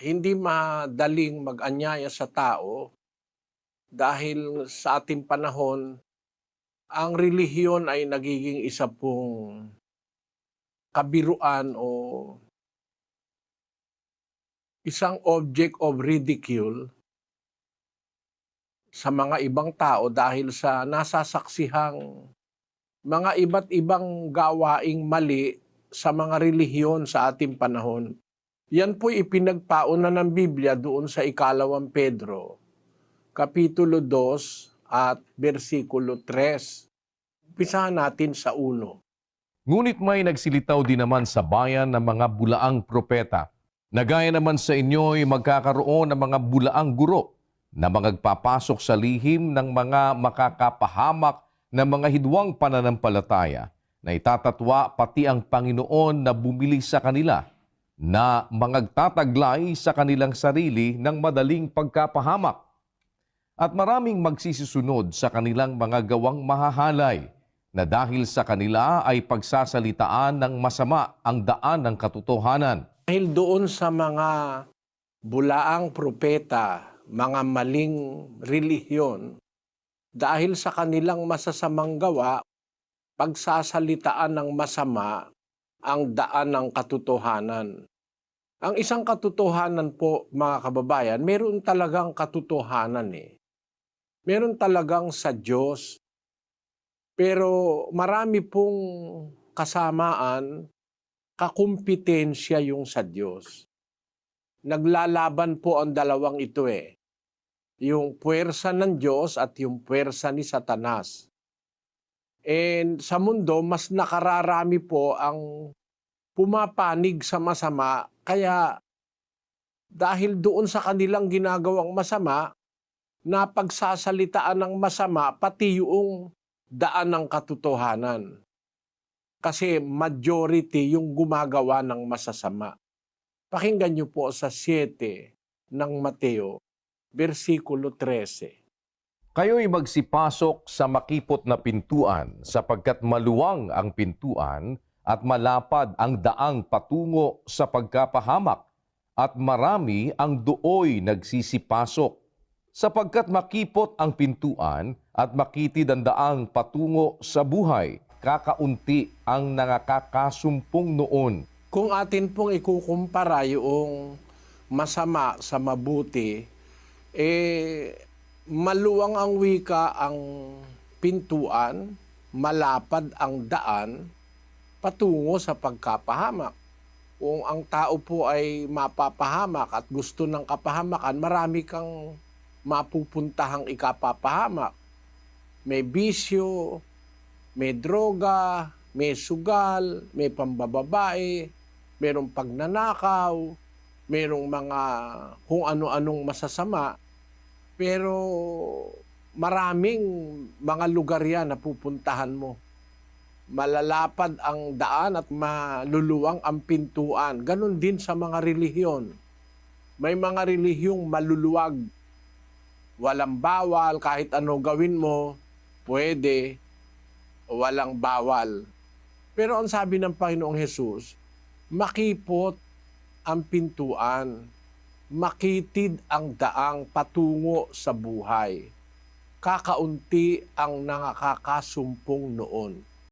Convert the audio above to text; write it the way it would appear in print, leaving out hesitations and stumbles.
Hindi madaling mag-anyaya sa tao dahil sa ating panahon, ang relihiyon ay nagiging isa pong kabiruan o isang object of ridicule sa mga ibang tao dahil sa nasasaksihang mga iba't ibang gawaing mali sa mga relihiyon sa ating panahon. Yan po'y ipinagpauna ng Biblia doon sa ikalawang Pedro, Kapitulo 2 at versikulo 3. Umpisahan natin sa 1. Ngunit may nagsilitaw din naman sa bayan ng mga bulaang propeta, na gaya naman sa inyo'y magkakaroon ng mga bulaang guro na magpapasok sa lihim ng mga makakapahamak na mga hidwang pananampalataya na itatatwa pati ang Panginoon na bumili sa kanila na mangagtataglay sa kanilang sarili ng madaling pagkapahamak. At maraming magsisisunod sa kanilang mga gawang mahahalay na dahil sa kanila ay pagsasalitaan ng masama ang daan ng katotohanan. Dahil doon sa mga bulaang propeta, mga maling relihiyon, dahil sa kanilang masasamang gawa, pagsasalitaan ng masama ang daan ng katotohanan. Ang isang katotohanan po, mga kababayan, meron talagang katotohanan eh. Meron talagang sa Diyos. Pero marami pong kasamaan, kakumpitensya yung sa Diyos. Naglalaban po ang dalawang ito eh. Yung puwersa ng Diyos at yung puwersa ni Satanas. And sa mundo, mas nakararami po ang pumapanig sa masama. Kaya dahil doon sa kanilang ginagawang masama, napagsasalitaan ng masama pati yung daan ng katotohanan. Kasi majority yung gumagawa ng masasama. Pakinggan niyo po sa 7 ng Mateo, versikulo 13. Kayo'y magsipasok sa makipot na pintuan sapagkat maluwang ang pintuan at malapad ang daang patungo sa pagkapahamak at marami ang dooy nagsisipasok. Sapagkat makipot ang pintuan at makitid ang daang patungo sa buhay, kakaunti ang nakakasumpong noon. Kung atin pong ikukumpara yung masama sa mabuti, maluwang ang wika ang pintuan, malapad ang daan, patungo sa pagkapahamak. Kung ang tao po ay mapapahamak at gusto ng kapahamakan, marami kang mapupuntahang ikapapahamak. May bisyo, may droga, may sugal, may pambababae, mayroong pagnanakaw, mayroong mga kung ano-anong masasama. Pero maraming mga lugar yan na pupuntahan mo. Malalapad ang daan at maluluwang ang pintuan. Ganon din sa mga relihiyon. May mga relihiyong maluluwag. Walang bawal, kahit ano gawin mo, pwede, walang bawal. Pero ang sabi ng Panginoong Hesus, makipot ang pintuan, makitid ang daang patungo sa buhay. Kakaunti ang nakakasumpong noon.